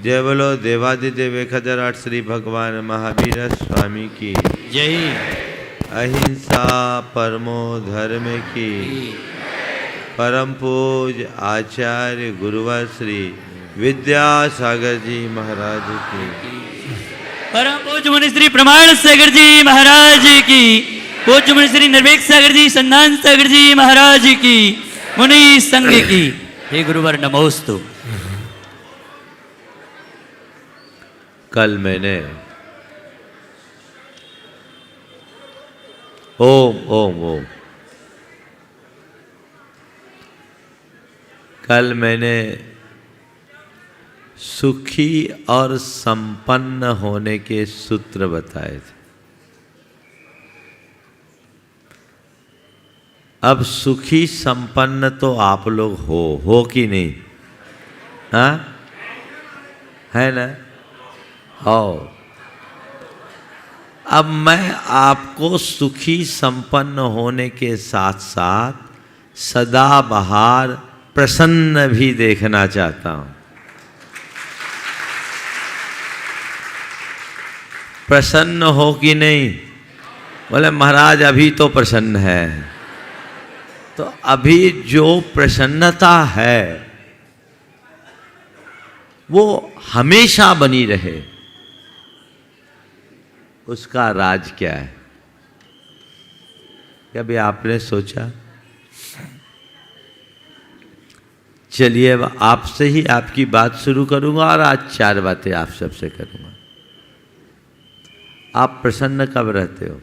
जय बोलो देवादिदेव 1008 श्री भगवान महावीर स्वामी की जय। अहिंसा परमो धर्म की परम पूज आचार्य गुरुवर श्री विद्यासागर जी महाराज की परम पूज्य मुनि श्री प्रमाण सागर जी महाराज की, पूज्य मुनि श्री निर्भीक सागर जी, संधान सागर जी महाराज की, मुनि संघ की। हे गुरुवर नमोस्तु। कल मैंने ओम ओम ओम कल मैंने सुखी और संपन्न होने के सूत्र बताए थे। अब सुखी संपन्न तो आप लोग हो कि नहीं? हाँ, है ना? हो। अब मैं आपको सुखी संपन्न होने के साथ साथ सदाबहार प्रसन्न भी देखना चाहता हूं। प्रसन्न हो कि नहीं? बोले महाराज अभी तो प्रसन्न है। तो अभी जो प्रसन्नता है वो हमेशा बनी रहे, उसका राज क्या है? कभी आपने सोचा? चलिए अब आपसे ही आपकी बात शुरू करूंगा और आज 4 बातें आप सबसे करूंगा। आप प्रसन्न कब रहते हो?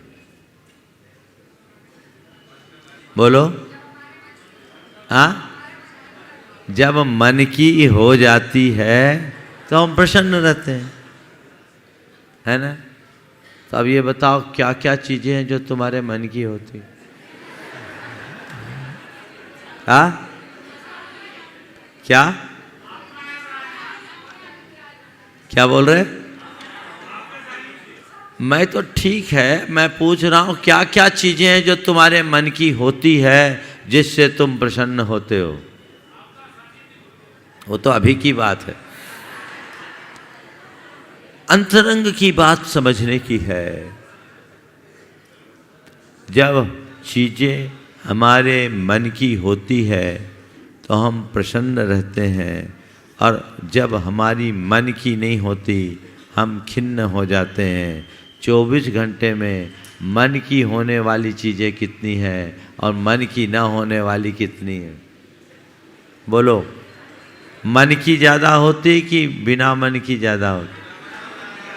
बोलो। हाँ, जब मन की हो जाती है तो हम प्रसन्न रहते हैं, है ना? तो अब ये बताओ क्या क्या चीजें हैं जो तुम्हारे मन की होती? हाँ, क्या क्या बोल रहे? मैं तो ठीक है, मैं पूछ रहा हूं क्या क्या चीजें हैं जो तुम्हारे मन की होती है जिससे तुम प्रसन्न होते हो? वो तो अभी की बात है, अंतरंग की बात समझने की है। जब चीजें हमारे मन की होती है तो हम प्रसन्न रहते हैं, और जब हमारी मन की नहीं होती हम खिन्न हो जाते हैं। 24 घंटे में मन की होने वाली चीज़ें कितनी हैं और मन की ना होने वाली कितनी हैं? बोलो। मन की ज़्यादा होती कि बिना मन की ज़्यादा होती?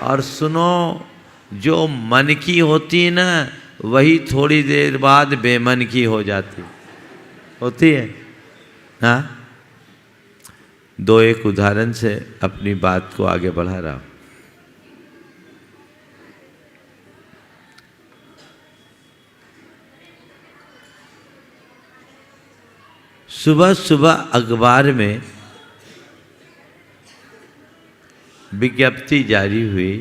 और सुनो, जो मन की होती है ना वही थोड़ी देर बाद बेमन की हो जाती होती है। हाँ, 2-1 उदाहरण से अपनी बात को आगे बढ़ा रहा हूं। सुबह सुबह अखबार में विज्ञप्ति जारी हुई,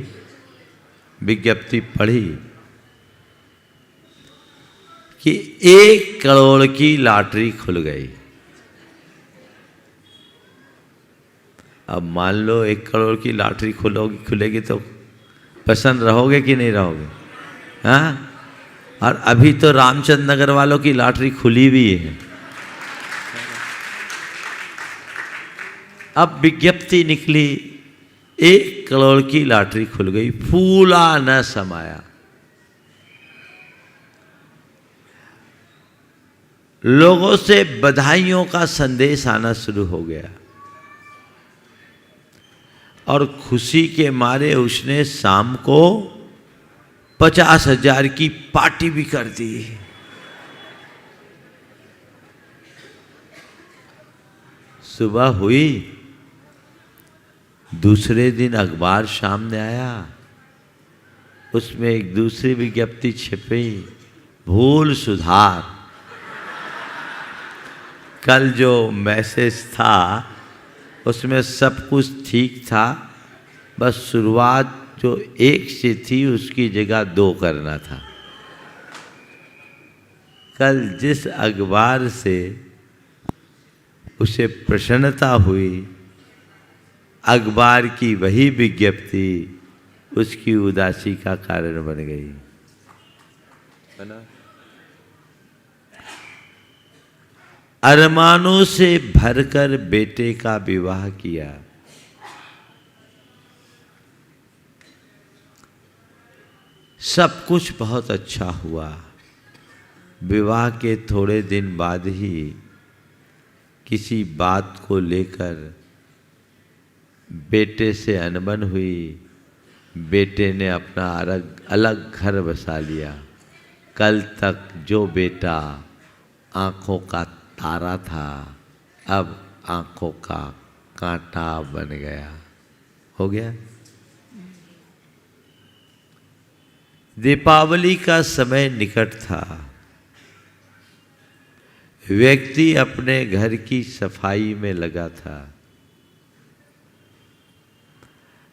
विज्ञप्ति पढ़ी कि 1 करोड़ की लॉटरी खुल गई। अब मान लो 1 करोड़ की लॉटरी खुलेगी तो प्रसन्न रहोगे कि नहीं रहोगे? हाँ, और अभी तो रामचंद्र नगर वालों की लॉटरी खुली भी है। अब विज्ञप्ति निकली, 1 करोड़ की लॉटरी खुल गई, फूला न समाया। लोगों से बधाइयों का संदेश आना शुरू हो गया और खुशी के मारे उसने शाम को 50,000 की पार्टी भी कर दी। सुबह हुई, दूसरे दिन अखबार सामने आया, उसमें एक दूसरी विज्ञप्ति छपी, भूल सुधार। कल जो मैसेज था उसमें सब कुछ ठीक था, बस शुरुआत जो 1 से थी उसकी जगह 2 करना था। कल जिस अखबार से उसे प्रसन्नता हुई अखबार की वही विज्ञप्ति उसकी उदासी का कारण बन गई, है ना। अरमानों से भरकर बेटे का विवाह किया, सब कुछ बहुत अच्छा हुआ। विवाह के थोड़े दिन बाद ही किसी बात को लेकर बेटे से अनबन हुई। बेटे ने अपना अलग घर बसा लिया। कल तक जो बेटा आंखों का तारा था, अब आंखों का कांटा बन गया। हो गया। दीपावली का समय निकट था। व्यक्ति अपने घर की सफाई में लगा था।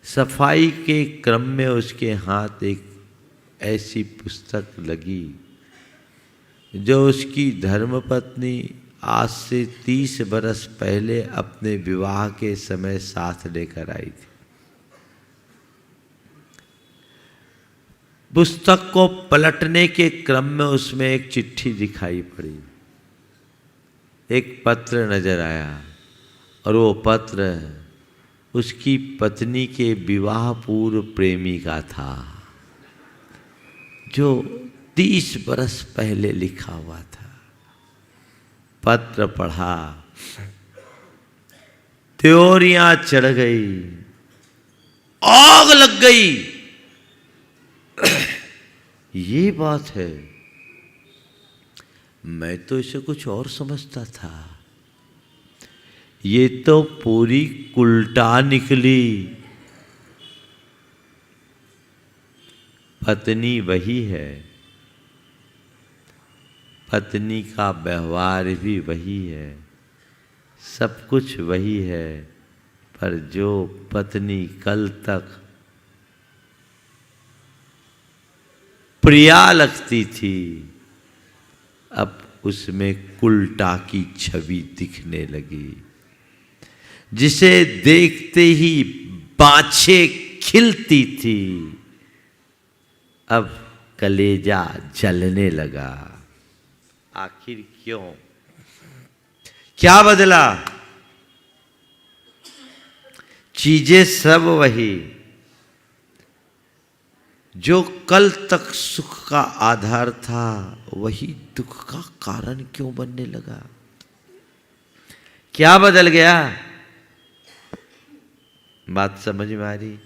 सफाई के क्रम में उसके हाथ एक ऐसी पुस्तक लगी जो उसकी धर्मपत्नी आज से 30 बरस पहले अपने विवाह के समय साथ लेकर आई थी। पुस्तक को पलटने के क्रम में उसमें एक चिट्ठी दिखाई पड़ी, एक पत्र नजर आया, और वो पत्र उसकी पत्नी के विवाह पूर्व प्रेमी का था, जो 30 बरस पहले लिखा हुआ था। पत्र पढ़ा, त्योरियां चढ़ गई, आग लग गई। ये बात है, मैं तो इसे कुछ और समझता था। ये तो पूरी उल्टा निकली। पत्नी वही है, पत्नी का व्यवहार भी वही है, सब कुछ वही है, पर जो पत्नी कल तक प्रिया लगती थी, अब उसमें उल्टा की छवि दिखने लगी, जिसे देखते ही बाछें खिलती थी, अब कलेजा जलने लगा। आखिर क्यों? क्या बदला? चीजें सब वही, जो कल तक सुख का आधार था वही दुख का कारण क्यों बनने लगा? क्या बदल गया? बात समझ में आ रही?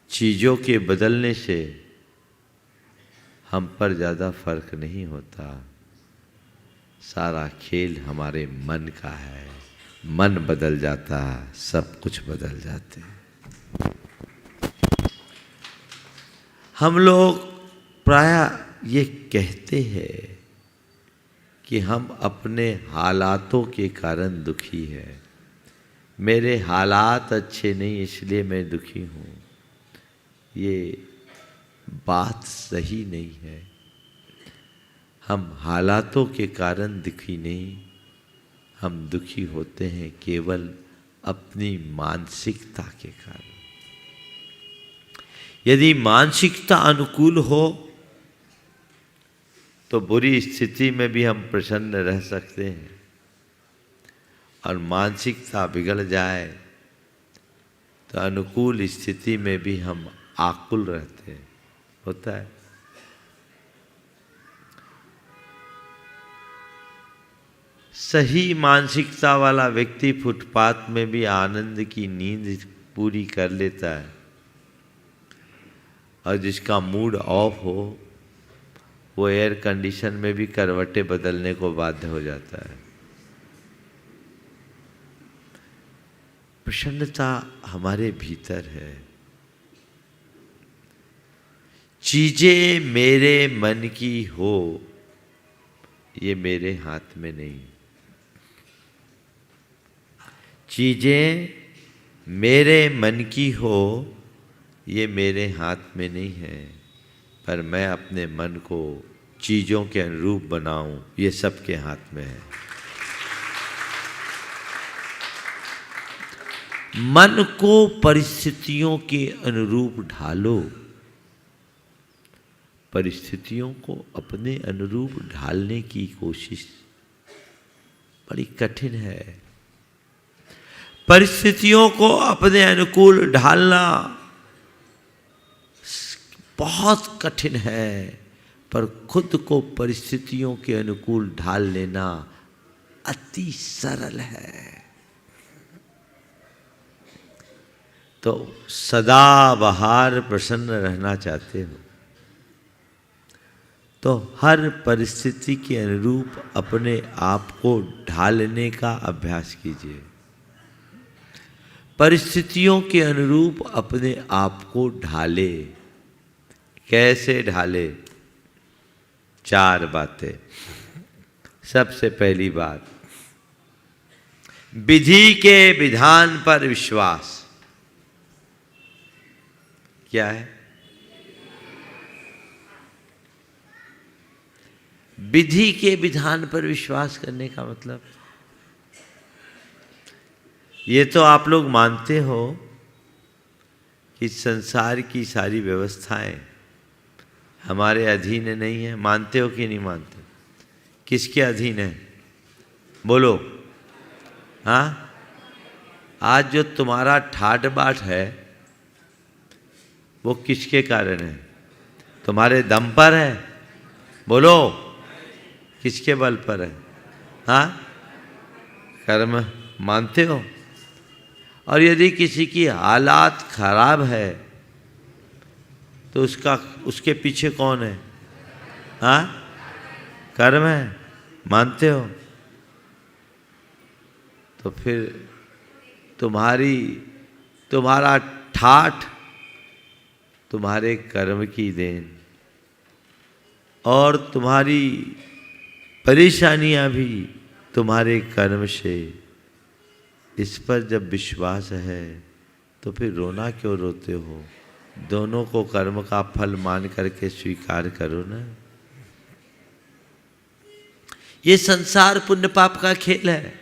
चीजों के बदलने से हम पर ज्यादा फर्क नहीं होता। सारा खेल हमारे मन का है। मन बदल जाता, सब कुछ बदल जाते। हम लोग प्रायः ये कहते हैं कि हम अपने हालातों के कारण दुखी हैं। मेरे हालात अच्छे नहीं इसलिए मैं दुखी हूँ, ये बात सही नहीं है। हम हालातों के कारण दुखी नहीं, हम दुखी होते हैं केवल अपनी मानसिकता के कारण। यदि मानसिकता अनुकूल हो तो बुरी स्थिति में भी हम प्रसन्न रह सकते हैं, और मानसिकता बिगड़ जाए तो अनुकूल स्थिति में भी हम आकुल रहते हैं। होता है। सही मानसिकता वाला व्यक्ति फुटपाथ में भी आनंद की नींद पूरी कर लेता है, और जिसका मूड ऑफ हो वो एयर कंडीशन में भी करवटें बदलने को बाध्य हो जाता है। प्रसन्नता हमारे भीतर है। चीजें मेरे मन की हो, ये मेरे हाथ में नहीं। चीजें मेरे मन की हो, ये मेरे हाथ में नहीं है, पर मैं अपने मन को चीज़ों के अनुरूप बनाऊं, ये सबके हाथ में है। मन को परिस्थितियों के अनुरूप ढालो। परिस्थितियों को अपने अनुरूप ढालने की कोशिश बड़ी कठिन है। परिस्थितियों को अपने अनुकूल ढालना बहुत कठिन है, पर खुद को परिस्थितियों के अनुकूल ढाल लेना अति सरल है। तो सदा बहार प्रसन्न रहना चाहते हो तो हर परिस्थिति के अनुरूप अपने आप को ढालने का अभ्यास कीजिए। परिस्थितियों के अनुरूप अपने आप को ढाले। कैसे ढाले? 4 बातें। सबसे पहली बात, विधि के विधान पर विश्वास। क्या है? विधि के विधान पर विश्वास करने का मतलब, ये तो आप लोग मानते हो कि संसार की सारी व्यवस्थाएं हमारे अधीन नहीं है। मानते हो कि नहीं मानते? किसके अधीन है? बोलो। हाँ, आज जो तुम्हारा ठाट बाट है वो किसके कारण है? तुम्हारे दम पर है? बोलो, किसके बल पर है? हाँ, कर्म। मानते हो? और यदि किसी की हालात खराब है तो उसके पीछे कौन है? हाँ, कर्म है। मानते हो? तो फिर तुम्हारा ठाठ तुम्हारे कर्म की देन, और तुम्हारी परेशानियां भी तुम्हारे कर्म से। इस पर जब विश्वास है तो फिर रोना क्यों रोते हो? दोनों को कर्म का फल मान करके स्वीकार करो ना। ये संसार पुण्य पाप का खेल है।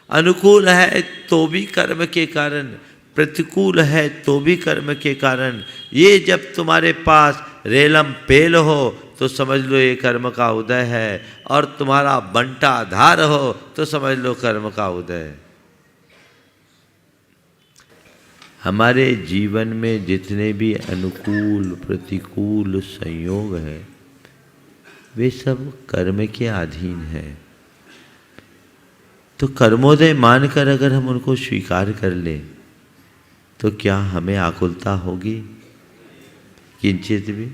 अनुकूल है तो भी कर्म के कारण, प्रतिकूल है तो भी कर्म के कारण। ये जब तुम्हारे पास रेलम पेल हो तो समझ लो ये कर्म का उदय है, और तुम्हारा बंटा धार हो तो समझ लो कर्म का उदय है। हमारे जीवन में जितने भी अनुकूल प्रतिकूल संयोग है वे सब कर्म के अधीन है। तो कर्मोदय मानकर अगर हम उनको स्वीकार कर लें तो क्या हमें आकुलता होगी? किंचित भी?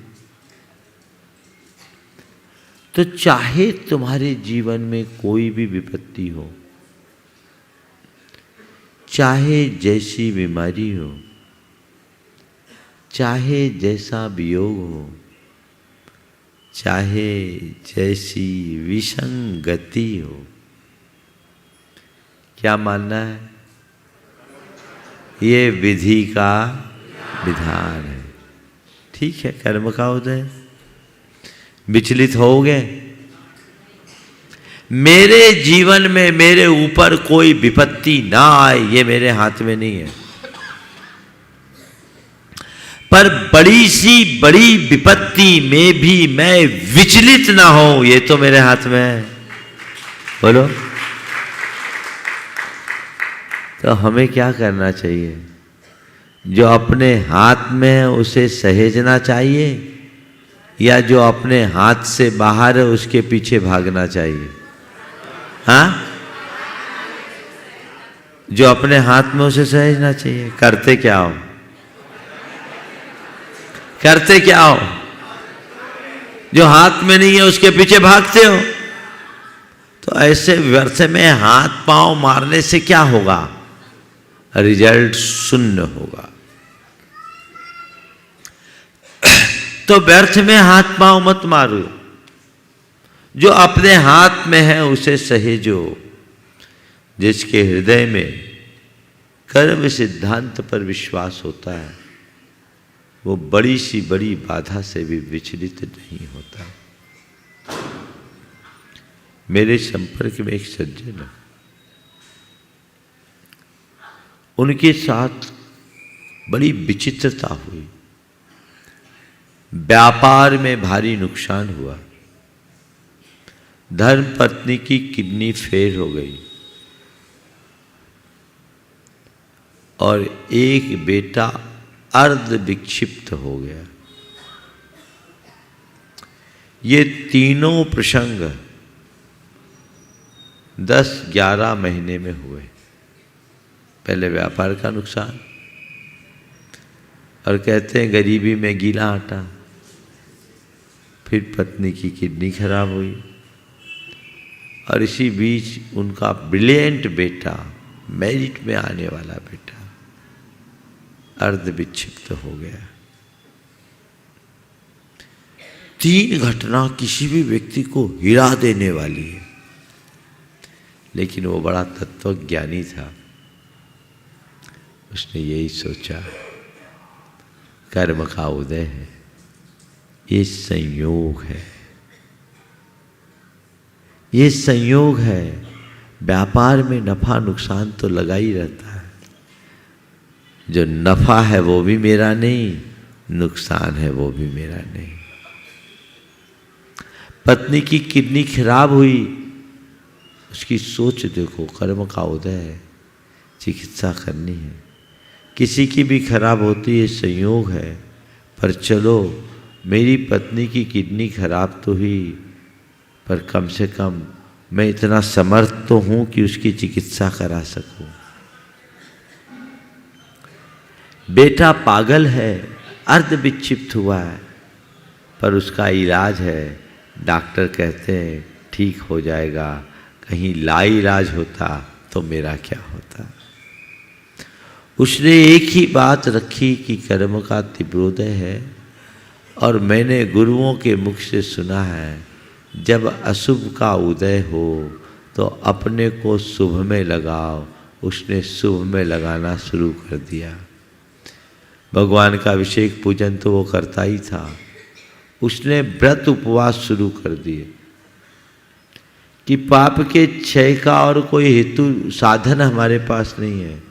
तो चाहे तुम्हारे जीवन में कोई भी विपत्ति हो, चाहे जैसी बीमारी हो, चाहे जैसा वियोग हो, चाहे जैसी विसंगति हो, क्या मानना है? ये विधि का विधान है। ठीक है, कर्म का उदय। विचलित हो गए? मेरे जीवन में मेरे ऊपर कोई विपत्ति ना आए ये मेरे हाथ में नहीं है, पर बड़ी सी बड़ी विपत्ति में भी मैं विचलित ना हो ये तो मेरे हाथ में है। बोलो। तो हमें क्या करना चाहिए? जो अपने हाथ में है उसे सहेजना चाहिए, या जो अपने हाथ से बाहर है उसके पीछे भागना चाहिए? हाँ, जो अपने हाथ में उसे सहेजना चाहिए। करते क्या हो? करते क्या हो? जो हाथ में नहीं है उसके पीछे भागते हो। तो ऐसे व्यर्थ में हाथ पांव मारने से क्या होगा? रिजल्ट शून्य होगा। तो व्यर्थ में हाथ पांव मत मारो। जो अपने हाथ में है उसे सहेजो। जिसके हृदय में कर्म सिद्धांत पर विश्वास होता है वो बड़ी सी बड़ी बाधा से भी विचलित नहीं होता। मेरे संपर्क में एक सज्जन है, उनके साथ बड़ी विचित्रता हुई। व्यापार में भारी नुकसान हुआ। धर्म पत्नी की किडनी फेल हो गई और एक बेटा अर्ध विक्षिप्त हो गया। ये तीनों प्रसंग 10-11 महीने में हुए। पहले व्यापार का नुकसान, और कहते हैं गरीबी में गीला आटा। फिर पत्नी की किडनी खराब हुई और इसी बीच उनका ब्रिलियंट बेटा, मेरिट में आने वाला बेटा, अर्ध विक्षिप्त हो गया। 3 घटना किसी भी व्यक्ति को हिला देने वाली है। लेकिन वो बड़ा तत्वज्ञानी था। उसने यही सोचा, कर्म का उदय है, ये संयोग है, ये संयोग है। व्यापार में नफा नुकसान तो लगा ही रहता है। जो नफा है वो भी मेरा नहीं, नुकसान है वो भी मेरा नहीं। पत्नी की किडनी खराब हुई, उसकी सोच देखो, कर्म का उदय है, चिकित्सा करनी है। किसी की भी खराब होती है, संयोग है। पर चलो, मेरी पत्नी की किडनी खराब तो हुई, पर कम से कम मैं इतना समर्थ तो हूँ कि उसकी चिकित्सा करा सकूँ। बेटा पागल है, अर्ध विक्षिप्त हुआ है, पर उसका इलाज है। डॉक्टर कहते हैं ठीक हो जाएगा। कहीं लाइलाज होता तो मेरा क्या होता। उसने एक ही बात रखी कि कर्म का तीव्रोदय है, और मैंने गुरुओं के मुख से सुना है, जब अशुभ का उदय हो तो अपने को शुभ में लगाओ। उसने शुभ में लगाना शुरू कर दिया। भगवान का अभिषेक पूजन तो वो करता ही था। उसने व्रत उपवास शुरू कर दिए कि पाप के क्षय का और कोई हेतु साधन हमारे पास नहीं है।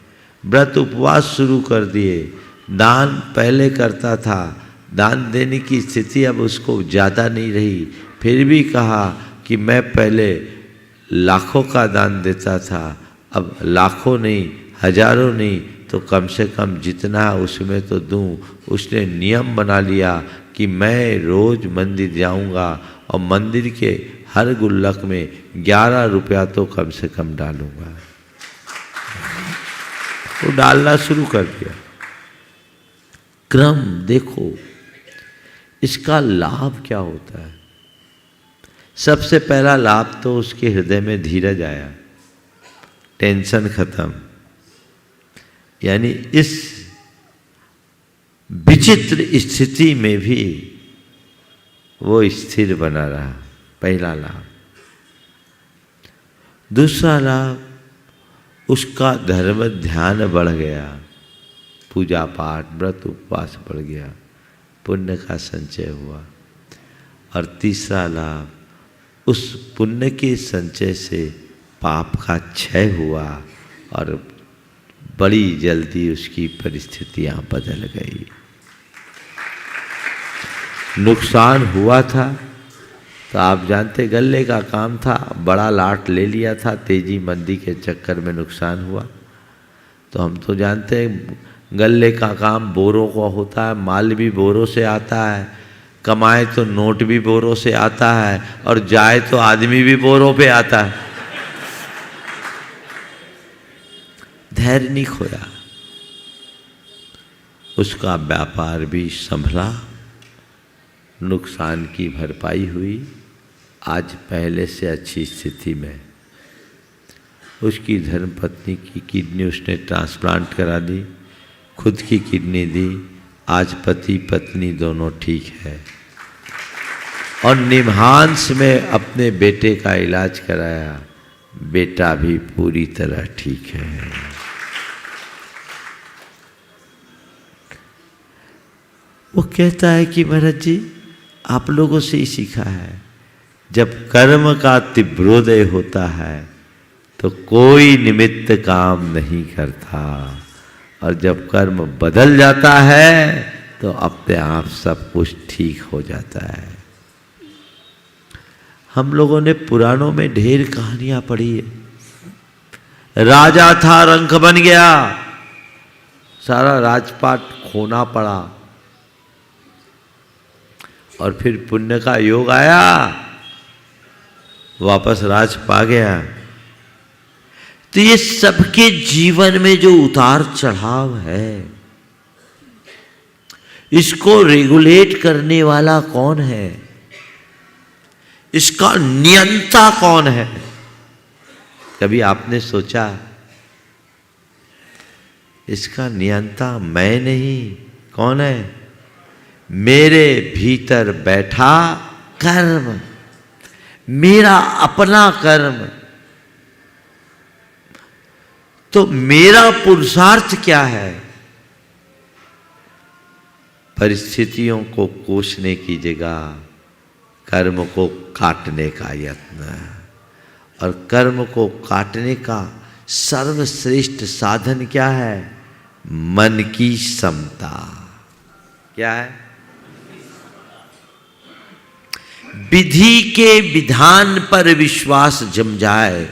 व्रत उपवास शुरू कर दिए। दान पहले करता था, दान देने की स्थिति अब उसको ज़्यादा नहीं रही। फिर भी कहा कि मैं पहले लाखों का दान देता था, अब लाखों नहीं, हजारों नहीं, तो कम से कम जितना उसमें तो दूं। उसने नियम बना लिया कि मैं रोज़ मंदिर जाऊंगा और मंदिर के हर गुल्लक में 11 रुपया तो कम से कम डालूंगा। वो डालना शुरू कर दिया। क्रम देखो, इसका लाभ क्या होता है। सबसे पहला लाभ तो उसके हृदय में धीरज आया, टेंशन खत्म। यानी इस विचित्र स्थिति में भी वो स्थिर बना रहा, पहला लाभ। दूसरा लाभ, उसका धर्म ध्यान बढ़ गया, पूजा पाठ व्रत उपवास बढ़ गया, पुण्य का संचय हुआ। और तीसरा लाभ, उस पुण्य के संचय से पाप का क्षय हुआ और बड़ी जल्दी उसकी परिस्थितियां बदल गई। नुकसान हुआ था तो आप जानते, गल्ले का काम था, बड़ा लाट ले लिया था, तेजी मंदी के चक्कर में नुकसान हुआ। तो हम तो जानते हैं गल्ले का काम बोरों का होता है, माल भी बोरों से आता है, कमाए तो नोट भी बोरों से आता है, और जाए तो आदमी भी बोरों पे आता है। धैर्य नहीं खोया, उसका व्यापार भी संभला, नुकसान की भरपाई हुई। आज पहले से अच्छी स्थिति में। उसकी धर्मपत्नी की किडनी उसने ट्रांसप्लांट करा दी, खुद की किडनी दी। आज पति पत्नी दोनों ठीक है, और निम्हांस में अपने बेटे का इलाज कराया, बेटा भी पूरी तरह ठीक है। वो कहता है कि महाराज जी, आप लोगों से ही सीखा है, जब कर्म का तीव्रोदय होता है तो कोई निमित्त काम नहीं करता, और जब कर्म बदल जाता है तो अपने आप सब कुछ ठीक हो जाता है। हम लोगों ने पुराणों में ढेर कहानियां पढ़ी है। राजा था, रंक बन गया, सारा राजपाट खोना पड़ा, और फिर पुण्य का योग आया, वापस राज पा गया। तो ये सबके जीवन में जो उतार चढ़ाव है, इसको रेगुलेट करने वाला कौन है? इसका नियंता कौन है? कभी आपने सोचा? इसका नियंता मैं नहीं, कौन है? मेरे भीतर बैठा कर्म, मेरा अपना कर्म। तो मेरा पुरुषार्थ क्या है? परिस्थितियों को कोसने की जगह कर्म को काटने का यत्न, और कर्म को काटने का सर्वश्रेष्ठ साधन क्या है? मन की समता। क्या है? विधि के विधान पर विश्वास जम जाए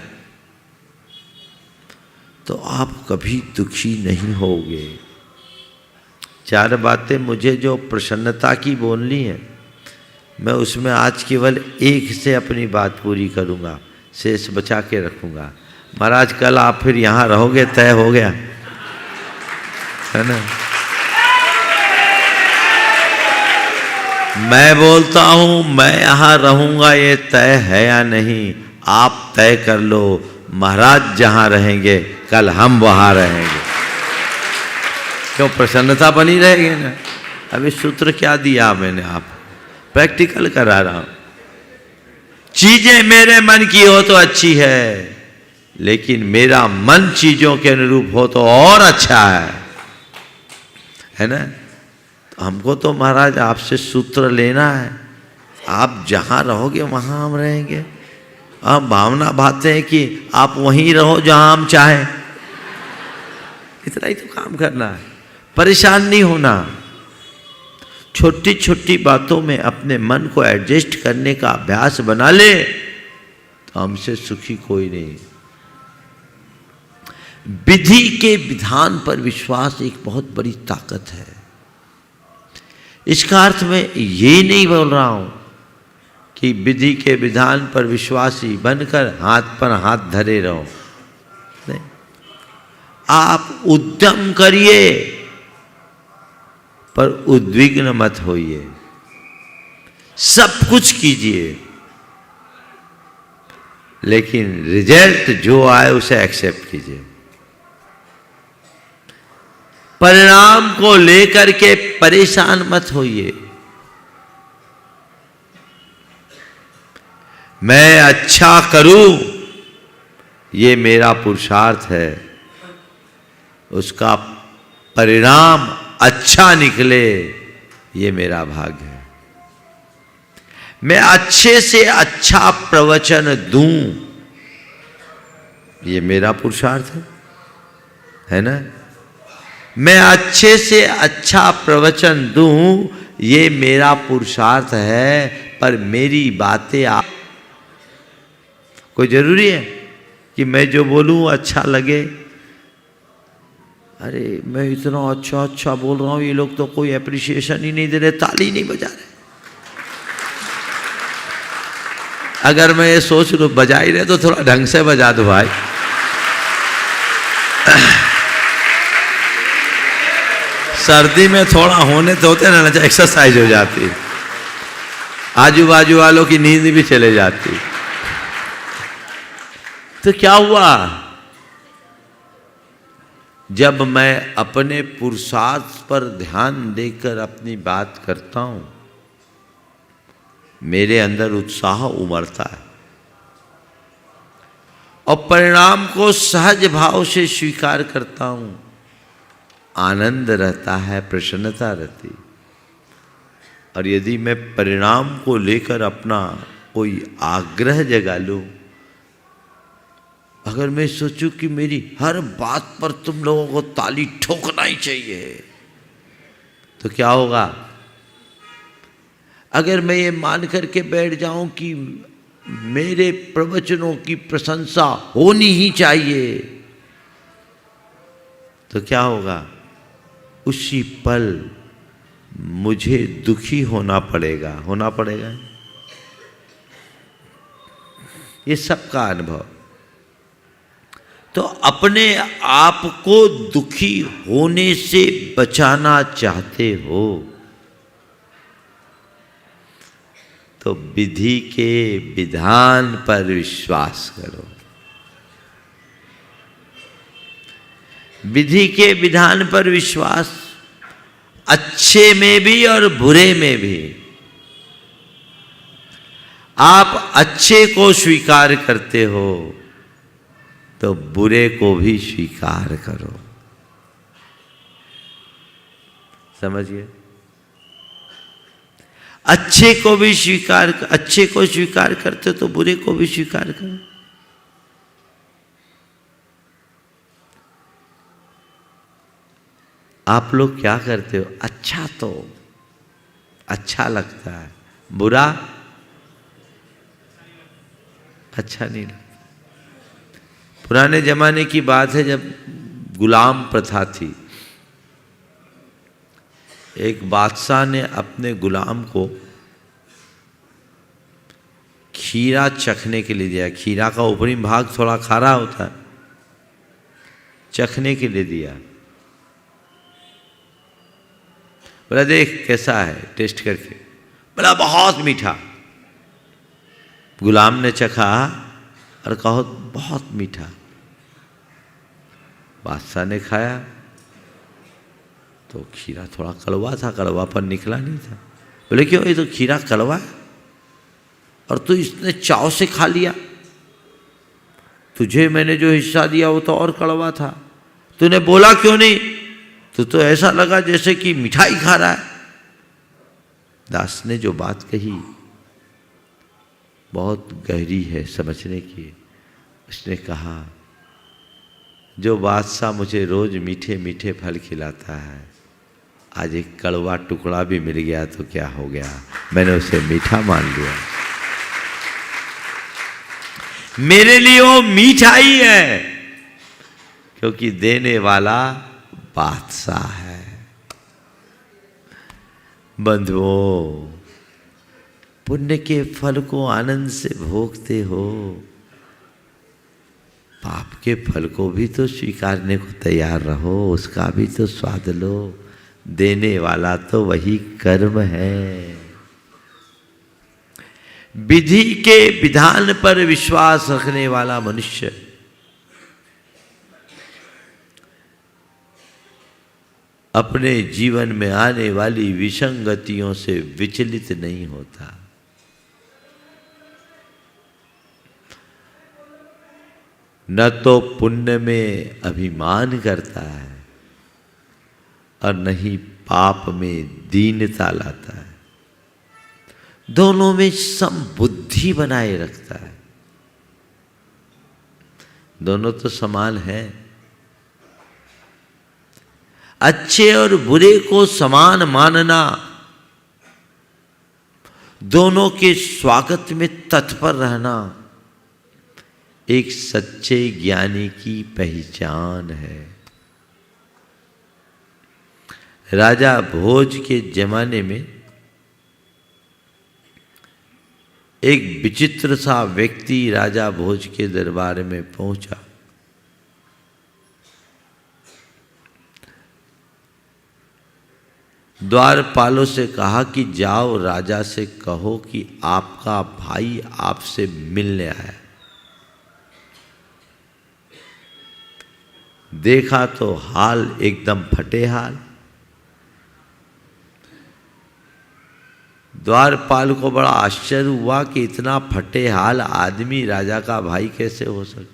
तो आप कभी दुखी नहीं होगे। चार बातें मुझे जो प्रसन्नता की बोलनी है, मैं उसमें आज केवल एक से अपनी बात पूरी करूंगा, शेष बचा के रखूंगा। महाराज कल आप फिर यहाँ रहोगे, तय हो गया है ना? मैं बोलता हूं मैं यहां रहूंगा, ये तय है या नहीं आप तय कर लो। महाराज जहां रहेंगे कल हम वहां रहेंगे। क्यों? प्रसन्नता बनी रहेगी ना। अभी सूत्र क्या दिया मैंने, आप प्रैक्टिकल करा रहा हूं। चीजें मेरे मन की हो तो अच्छी है, लेकिन मेरा मन चीजों के अनुरूप हो तो और अच्छा है ना? हमको तो महाराज आपसे सूत्र लेना है, आप जहाँ रहोगे वहाँ हम रहेंगे। हम भावना भाते हैं कि आप वहीं रहो जहाँ हम चाहें, इतना ही तो काम करना है, परेशान नहीं होना। छोटी छोटी बातों में अपने मन को एडजस्ट करने का अभ्यास बना ले तो हमसे सुखी कोई नहीं। विधि के विधान पर विश्वास एक बहुत बड़ी ताकत है। इसका अर्थ मैं ये नहीं बोल रहा हूं कि विधि के विधान पर विश्वासी बनकर हाथ पर हाथ धरे रहो, नहीं। आप उद्यम करिए पर उद्विग्न मत होइए, सब कुछ कीजिए, लेकिन रिजल्ट जो आए उसे एक्सेप्ट कीजिए। परिणाम को लेकर के परेशान मत होइए। मैं अच्छा करूं ये मेरा पुरुषार्थ है, उसका परिणाम अच्छा निकले ये मेरा भाग्य है। मैं अच्छे से अच्छा प्रवचन दूं ये मेरा पुरुषार्थ है ना? मैं अच्छे से अच्छा प्रवचन दूं ये मेरा पुरुषार्थ है, पर मेरी बातें आप कोई जरूरी है कि मैं जो बोलूं अच्छा लगे। अरे मैं इतना अच्छा अच्छा बोल रहा हूं, ये लोग तो कोई एप्रिसिएशन ही नहीं दे रहे, ताली नहीं बजा रहे। अगर मैं ये सोच लूं बजा ही रहे तो थोड़ा ढंग से बजा दो भाई। सर्दी में थोड़ा होने तो होते ना, एक्सरसाइज हो जाती, आजू बाजू वालों की नींद भी चले जाती। तो क्या हुआ? जब मैं अपने पुरुषार्थ पर ध्यान देकर अपनी बात करता हूं, मेरे अंदर उत्साह उमड़ता है और परिणाम को सहज भाव से स्वीकार करता हूं। आनंद रहता है, प्रसन्नता रहती। और यदि मैं परिणाम को लेकर अपना कोई आग्रह जगा लूं अगर मैं सोचूं कि मेरी हर बात पर तुम लोगों को ताली ठोकना ही चाहिए तो क्या होगा? अगर मैं ये मान करके बैठ जाऊं कि मेरे प्रवचनों की प्रशंसा होनी ही चाहिए तो क्या होगा? उसी पल मुझे दुखी होना पड़ेगा। ये सबका अनुभव। तो अपने आप को दुखी होने से बचाना चाहते हो तो विधि के विधान पर विश्वास करो। विधि के विधान पर विश्वास, अच्छे में भी और बुरे में भी। आप अच्छे को स्वीकार करते हो तो बुरे को भी स्वीकार करो। समझिए, अच्छे को स्वीकार करते हो तो बुरे को भी स्वीकार करो। आप लोग क्या करते हो? अच्छा तो अच्छा लगता है, बुरा अच्छा नहीं लगता। पुराने जमाने की बात है जब गुलाम प्रथा थी। एक बादशाह ने अपने गुलाम को खीरा चखने के लिए दिया। खीरा का ऊपरी भाग थोड़ा खारा होता है, चखने के लिए दिया। बोला देख कैसा है, टेस्ट करके। बोला बहुत मीठा। गुलाम ने चखा और कहा बहुत मीठा। बादशाह ने खाया तो खीरा थोड़ा कड़वा था, कड़वापन निकला नहीं था। बोले क्यों, ये तो खीरा कड़वा है और तू इसने चाव से खा लिया। तुझे मैंने जो हिस्सा दिया वो तो और कड़वा था, तूने बोला क्यों नहीं? तो ऐसा लगा जैसे कि मिठाई खा रहा है। दास ने जो बात कही बहुत गहरी है समझने की। उसने कहा जो बादशाह मुझे रोज मीठे मीठे फल खिलाता है, आज एक कड़वा टुकड़ा भी मिल गया तो क्या हो गया, मैंने उसे मीठा मान लिया। मेरे लिए वो मीठा ही है क्योंकि देने वाला बादशाह है। बंधुओं, पुण्य के फल को आनंद से भोगते हो, पाप के फल को भी तो स्वीकारने को तैयार रहो, उसका भी तो स्वाद लो। देने वाला तो वही कर्म है। विधि के विधान पर विश्वास रखने वाला मनुष्य अपने जीवन में आने वाली विसंगतियों से विचलित नहीं होता। न तो पुण्य में अभिमान करता है और न ही पाप में दीनता लाता है। दोनों में समबुद्धि बनाए रखता है। दोनों तो समान है। अच्छे और बुरे को समान मानना, दोनों के स्वागत में तत्पर रहना एक सच्चे ज्ञानी की पहचान है। राजा भोज के जमाने में एक विचित्र सा व्यक्ति राजा भोज के दरबार में पहुंचा। द्वारपालों से कहा कि जाओ राजा से कहो कि आपका भाई आपसे मिलने आया। देखा तो हाल एकदम फटे हाल। द्वारपाल को बड़ा आश्चर्य हुआ कि इतना फटे हाल आदमी राजा का भाई कैसे हो सकता।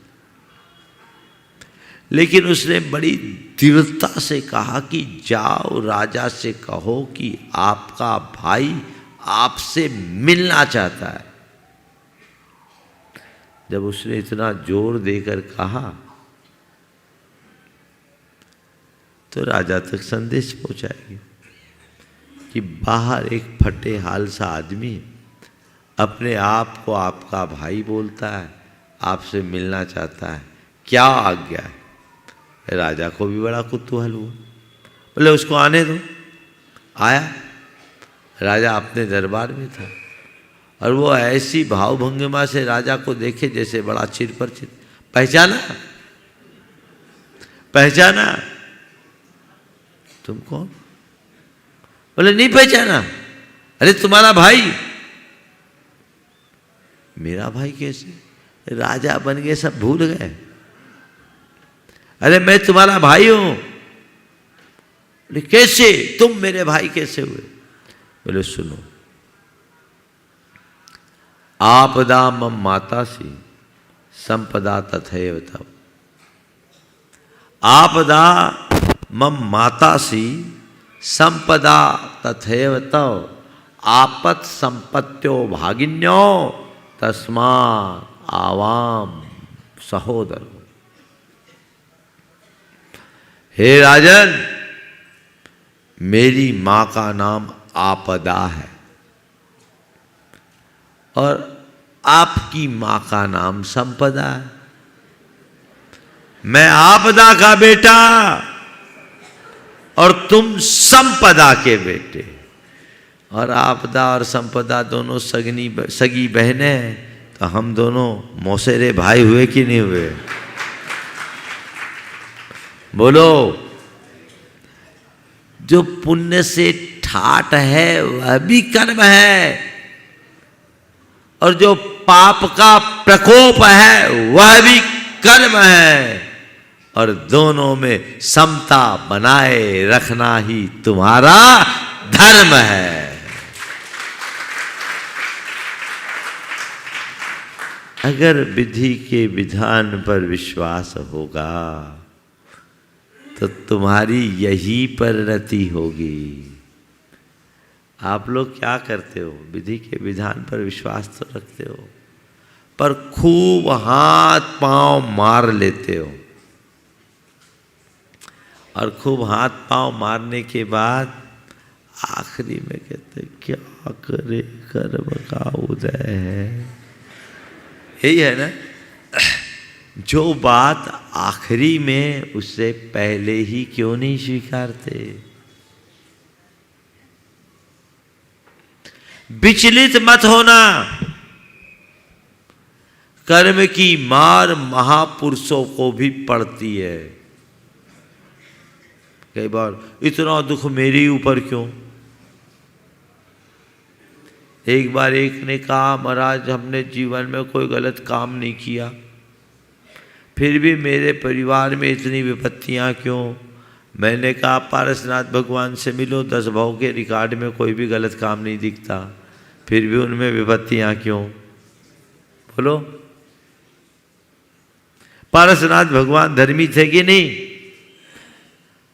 लेकिन उसने बड़ी दृढ़ता से कहा कि जाओ राजा से कहो कि आपका भाई आपसे मिलना चाहता है। जब उसने इतना जोर देकर कहा तो राजा तक संदेश पहुंचाएगी कि बाहर एक फटे हाल सा आदमी अपने आप को आपका भाई बोलता है, आपसे मिलना चाहता है, क्या आज्ञा है। राजा को भी बड़ा कुतूहल हुआ, बोले उसको आने दो। आया, राजा अपने दरबार में था और वो ऐसी भावभंगिमा से राजा को देखे जैसे बड़ा चिर परिचित। पहचाना? पहचाना? तुम कौन? बोले नहीं पहचाना। अरे तुम्हारा भाई। मेरा भाई कैसे? राजा बन गए, सब भूल गए। अरे मैं तुम्हारा भाई हूं। बोले कैसे? तुम मेरे भाई कैसे हुए? बोले सुनो, आपदा मम मातासी संपदा तथैव तव। आपदा मम मातासी संपदा तथैव तव, आपत संपत्त्यो भागिन्यो तस्मात् आवाम सहोदर। हे राजन, मेरी मां का नाम आपदा है और आपकी मां का नाम संपदा है। मैं आपदा का बेटा और तुम संपदा के बेटे। और आपदा और संपदा दोनों सगी बहनें हैं, तो हम दोनों मौसेरे भाई हुए कि नहीं हुए? बोलो। जो पुण्य से ठाट है वह भी कर्म है और जो पाप का प्रकोप है वह भी कर्म है, और दोनों में समता बनाए रखना ही तुम्हारा धर्म है। अगर विधि के विधान पर विश्वास होगा तो तुम्हारी यही परिणति होगी। आप लोग क्या करते हो? विधि के विधान पर विश्वास तो रखते हो, पर खूब हाथ पांव मार लेते हो, और खूब हाथ पांव मारने के बाद आखिरी में कहते क्या करे कर्म का उदय है। यही है ना? जो बात आखिरी में उससे पहले ही क्यों नहीं स्वीकारते? विचलित मत होना। कर्म की मार महापुरुषों को भी पड़ती है। कई बार इतना दुख मेरे ऊपर क्यों? एक बार एक ने कहा महाराज हमने जीवन में कोई गलत काम नहीं किया, फिर भी मेरे परिवार में इतनी विपत्तियां क्यों? मैंने कहा पारसनाथ भगवान से मिलो, 10 भाव के रिकॉर्ड में कोई भी गलत काम नहीं दिखता, फिर भी उनमें विपत्तियां क्यों? बोलो। पारसनाथ भगवान धर्मी थे कि नहीं?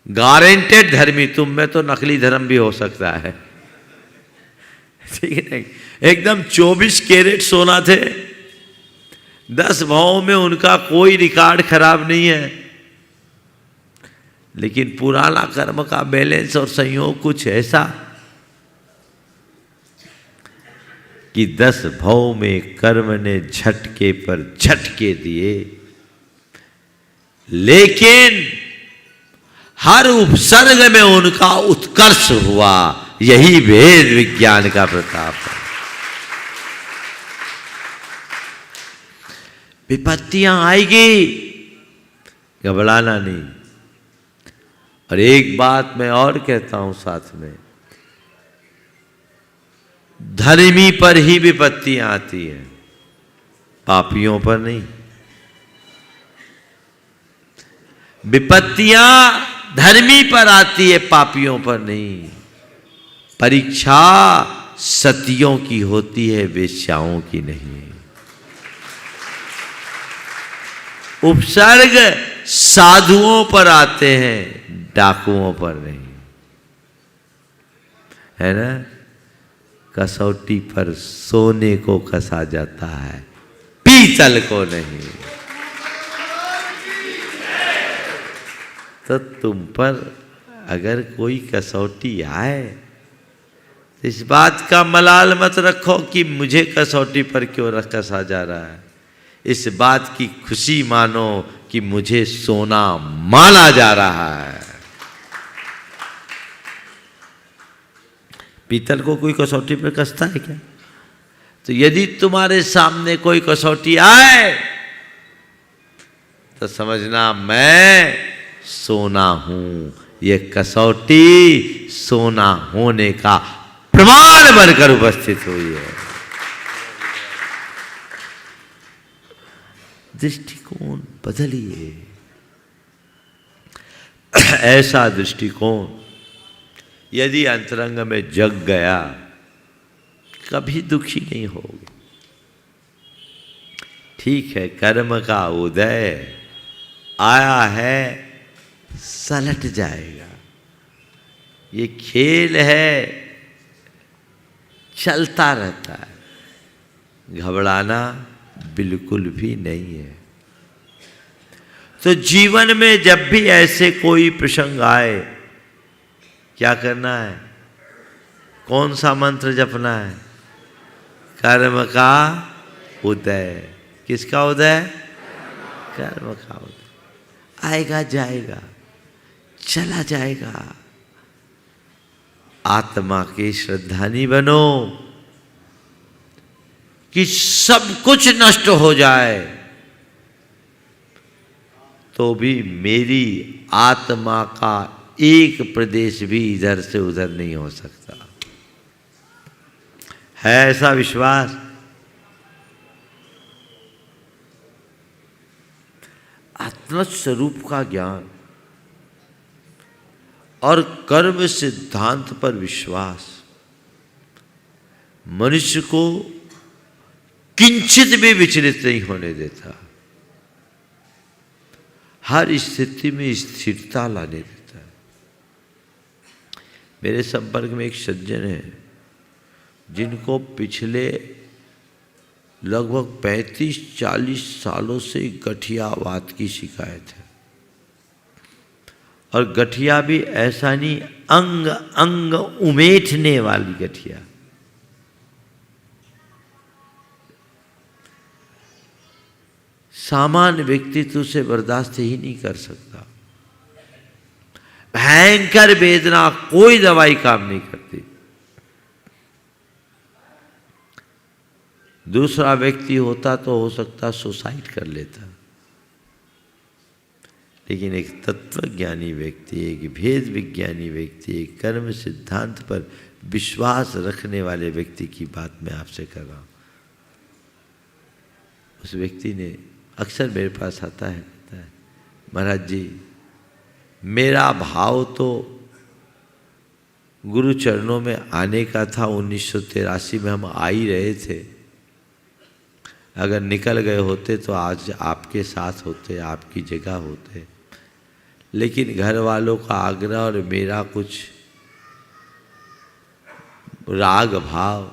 गारंटेड धर्मी। तुम में तो नकली धर्म भी हो सकता है, ठीक है नहीं? एकदम 24 कैरेट सोना थे, 10 भावों में उनका कोई रिकॉर्ड खराब नहीं है, लेकिन पुराना कर्म का बैलेंस और संयोग कुछ ऐसा कि 10 भाव में कर्म ने झटके पर झटके दिए, लेकिन हर उपसर्ग में उनका उत्कर्ष हुआ। यही वेद विज्ञान का प्रताप है। विपत्तियां आएगी, घबराना नहीं। और एक बात मैं और कहता हूं साथ में, धर्मी पर ही विपत्तियां आती हैं, पापियों पर नहीं। विपत्तियां धर्मी पर आती है, पापियों पर नहीं। परीक्षा सतियों की होती है, वेश्याओं की नहीं। उपसर्ग साधुओं पर आते हैं, डाकुओं पर नहीं, है ना? कसौटी पर सोने को कसा जाता है, पीतल को नहीं। तो तुम पर अगर कोई कसौटी आए तो इस बात का मलाल मत रखो कि मुझे कसौटी पर क्यों कसा जा रहा है। इस बात की खुशी मानो कि मुझे सोना माना जा रहा है। पीतल को कोई कसौटी पर कसता है क्या? तो यदि तुम्हारे सामने कोई कसौटी आए तो समझना मैं सोना हूं। ये कसौटी सोना होने का प्रमाण बनकर उपस्थित हुई है। दृष्टिकोण बदलिए। ऐसा दृष्टिकोण यदि अंतरंग में जग गया कभी दुखी नहीं होगे। ठीक है, कर्म का उदय आया है, सलट जाएगा। ये खेल है, चलता रहता है, घबराना बिल्कुल भी नहीं है। तो जीवन में जब भी ऐसे कोई प्रसंग आए क्या करना है? कौन सा मंत्र जपना है? कर्म का उदय। किसका उदय? कर्म का उदय। आएगा जाएगा, चला जाएगा। आत्मा के श्रद्धानी बनो कि सब कुछ नष्ट हो जाए तो भी मेरी आत्मा का एक प्रदेश भी इधर से उधर नहीं हो सकता। है ऐसा विश्वास? आत्म स्वरूप का ज्ञान और कर्म सिद्धांत पर विश्वास मनुष्य को किंचित भी विचलित नहीं होने देता। हर स्थिति में स्थिरता लाने देता है। मेरे संपर्क में एक सज्जन है जिनको पिछले लगभग 35-40 सालों से गठियावात की शिकायत है। और गठिया भी ऐसा नहीं, अंग अंग उमेटने वाली गठिया। सामान्य व्यक्ति तो उसे बर्दाश्त ही नहीं कर सकता। भयंकर वेदना, कोई दवाई काम नहीं करती। दूसरा व्यक्ति होता तो हो सकता सुसाइड कर लेता, लेकिन एक तत्वज्ञानी व्यक्ति, एक भेद विज्ञानी व्यक्ति, एक कर्म सिद्धांत पर विश्वास रखने वाले व्यक्ति की बात मैं आपसे कर रहा हूँ। उस व्यक्ति ने अक्सर मेरे पास आता है, कहता है महाराज जी मेरा भाव तो गुरु चरणों में आने का था। 1983 में हम आ ही रहे थे। अगर निकल गए होते तो आज आपके साथ होते, आपकी जगह होते। लेकिन घर वालों का आग्रह और मेरा कुछ राग भाव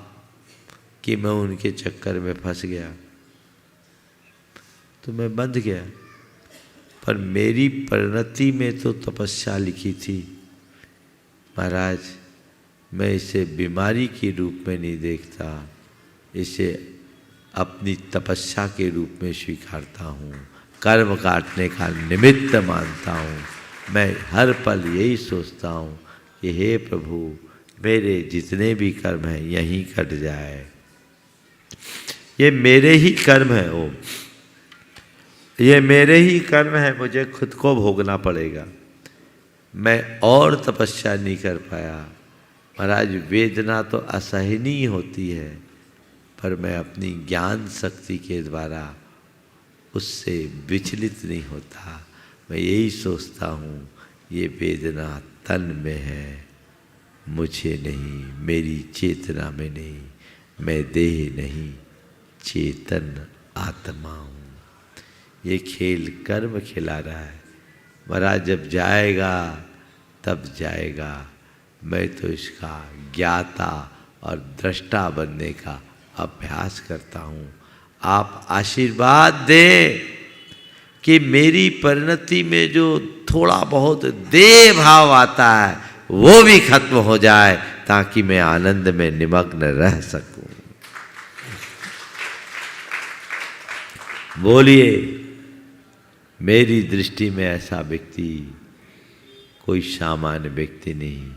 कि मैं उनके चक्कर में फंस गया तो मैं बंध गया। पर मेरी परिणति में तो तपस्या लिखी थी। महाराज मैं इसे बीमारी के रूप में नहीं देखता, इसे अपनी तपस्या के रूप में स्वीकारता हूँ, कर्म काटने का निमित्त मानता हूँ। मैं हर पल यही सोचता हूँ कि हे प्रभु मेरे जितने भी कर्म हैं यहीं कट जाए। ये मेरे ही कर्म है, ओम ये मेरे ही कर्म है, मुझे खुद को भोगना पड़ेगा। मैं और तपस्या नहीं कर पाया। महाराज वेदना तो असहनीय होती है, पर मैं अपनी ज्ञान शक्ति के द्वारा उससे विचलित नहीं होता। मैं यही सोचता हूँ ये वेदना तन में है, मुझे नहीं, मेरी चेतना में नहीं, मैं देह नहीं चेतन आत्मा हूँ। ये खेल कर्म खिला रहा है। महाराज जब जाएगा तब जाएगा। मैं तो इसका ज्ञाता और दृष्टा बनने का अभ्यास करता हूँ। आप आशीर्वाद दें कि मेरी परिणति में जो थोड़ा बहुत देह भाव आता है वो भी खत्म हो जाए, ताकि मैं आनंद में निमग्न रह सकूं। बोलिए, मेरी दृष्टि में ऐसा व्यक्ति कोई सामान्य व्यक्ति नहीं,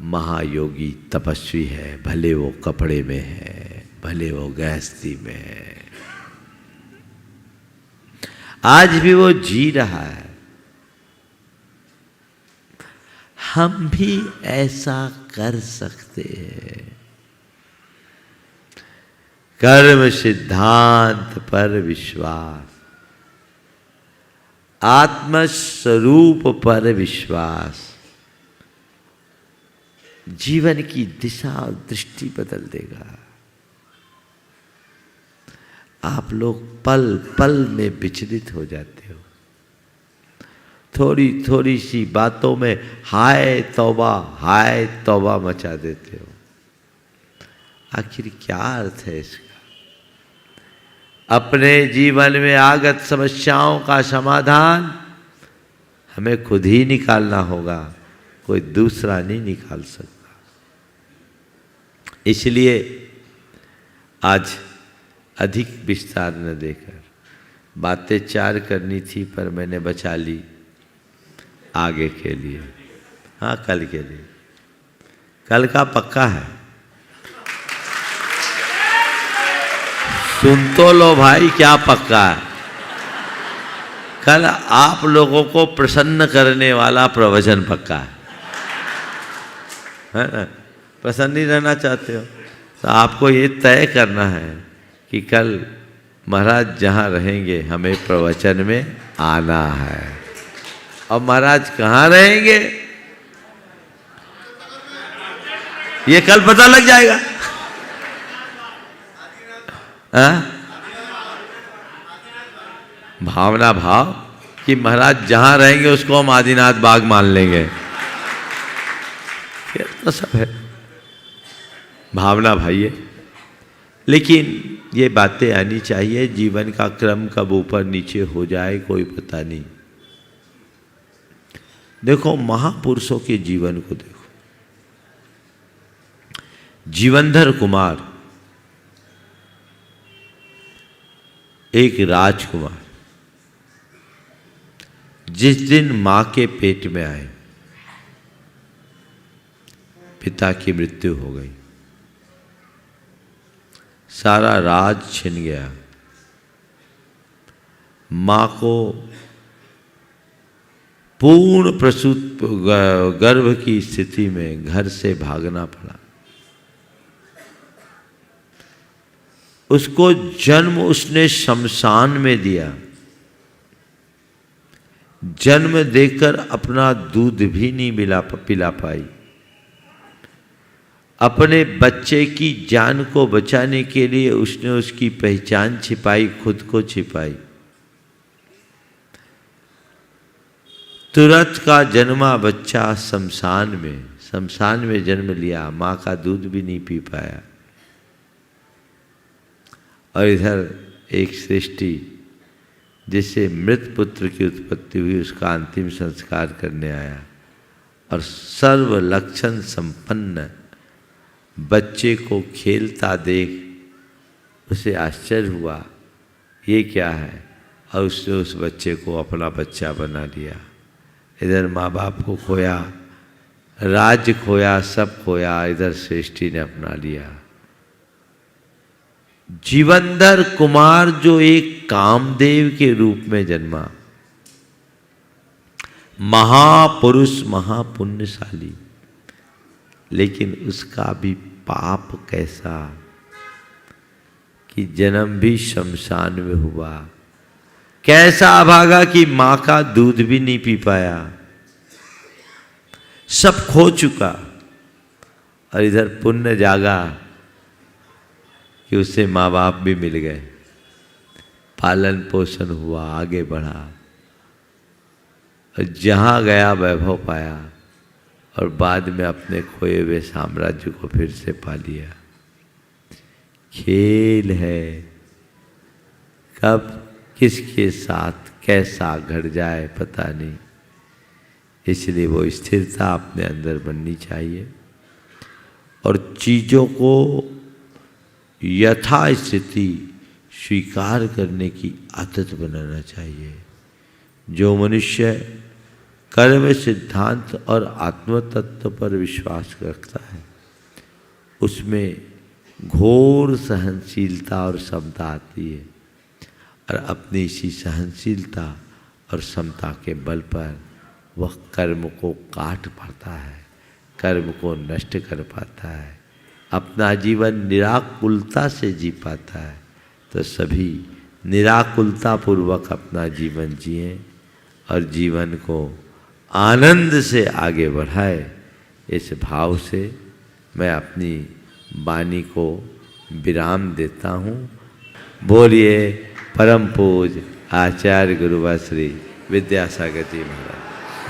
महायोगी तपस्वी है, भले वो कपड़े में है, भले वो गृहस्थी में है, आज भी वो जी रहा है। हम भी ऐसा कर सकते हैं। कर्म सिद्धांत पर विश्वास, आत्मस्वरूप पर विश्वास जीवन की दिशा और दृष्टि बदल देगा। आप लोग पल पल में विचलित हो जाते हो, थोड़ी थोड़ी सी बातों में हाय तौबा मचा देते हो। आखिर क्या अर्थ है इसका? अपने जीवन में आगत समस्याओं का समाधान हमें खुद ही निकालना होगा, कोई दूसरा नहीं निकाल सकता। इसलिए आज अधिक विस्तार न देकर बातें चार करनी थी, पर मैंने बचा ली आगे के लिए, हाँ कल के लिए। कल का पक्का है, सुन तो लो भाई, क्या पक्का है? कल आप लोगों को प्रसन्न करने वाला प्रवचन पक्का है ना? प्रसन्न ही रहना चाहते हो तो आपको ये तय करना है कि कल महाराज जहाँ रहेंगे हमें प्रवचन में आना है। और महाराज कहाँ रहेंगे ये कल पता लग जाएगा। भावना भाव कि महाराज जहाँ रहेंगे उसको हम आदिनाथ बाग मान लेंगे, ये तो सब है भावना भाई है। लेकिन ये बातें आनी चाहिए। जीवन का क्रम कब ऊपर नीचे हो जाए कोई पता नहीं। देखो महापुरुषों के जीवन को देखो। जीवनधर कुमार एक राजकुमार जिस दिन मां के पेट में आए पिता की मृत्यु हो गई, सारा राज छिन गया। मां को पूर्ण प्रसूत गर्भ की स्थिति में घर से भागना पड़ा। उसको जन्म उसने शमशान में दिया। जन्म देकर अपना दूध भी नहीं पिला पाई। अपने बच्चे की जान को बचाने के लिए उसने उसकी पहचान छिपाई, खुद को छिपाई। तुरंत का जन्मा बच्चा शमशान में जन्म लिया, माँ का दूध भी नहीं पी पाया। और इधर एक सृष्टि जिससे मृत पुत्र की उत्पत्ति हुई, उसका अंतिम संस्कार करने आया और सर्व लक्षण संपन्न बच्चे को खेलता देख उसे आश्चर्य हुआ, ये क्या है? और उसने उस बच्चे को अपना बच्चा बना लिया। इधर माँ बाप को खोया, राज्य खोया, सब खोया, इधर सृष्टि ने अपना लिया। जीवनधर कुमार जो एक कामदेव के रूप में जन्मा, महापुरुष, महापुण्यशाली, लेकिन उसका भी पाप कैसा कि जन्म भी शमशान में हुआ। कैसा अभागा कि मां का दूध भी नहीं पी पाया, सब खो चुका। और इधर पुण्य जागा कि उसे माँ बाप भी मिल गए, पालन पोषण हुआ, आगे बढ़ा और जहाँ गया वैभव पाया और बाद में अपने खोए हुए साम्राज्य को फिर से पा लिया। खेल है, कब किसके साथ कैसा घट जाए पता नहीं, इसलिए वो स्थिरता अपने अंदर बननी चाहिए और चीज़ों को यथास्थिति स्वीकार करने की आदत बनाना चाहिए। जो मनुष्य कर्म सिद्धांत और आत्म तत्व पर विश्वास रखता है उसमें घोर सहनशीलता और समता आती है और अपनी इसी सहनशीलता और समता के बल पर वह कर्म को काट पाता है, कर्म को नष्ट कर पाता है, अपना जीवन निराकुलता से जी पाता है। तो सभी निराकुलता पूर्वक अपना जीवन जिएं और जीवन को आनंद से आगे बढ़ाए। इस भाव से मैं अपनी वाणी को विराम देता हूँ। बोलिए परम पूज्य आचार्य गुरुवर श्री विद्यासागर जी महाराज।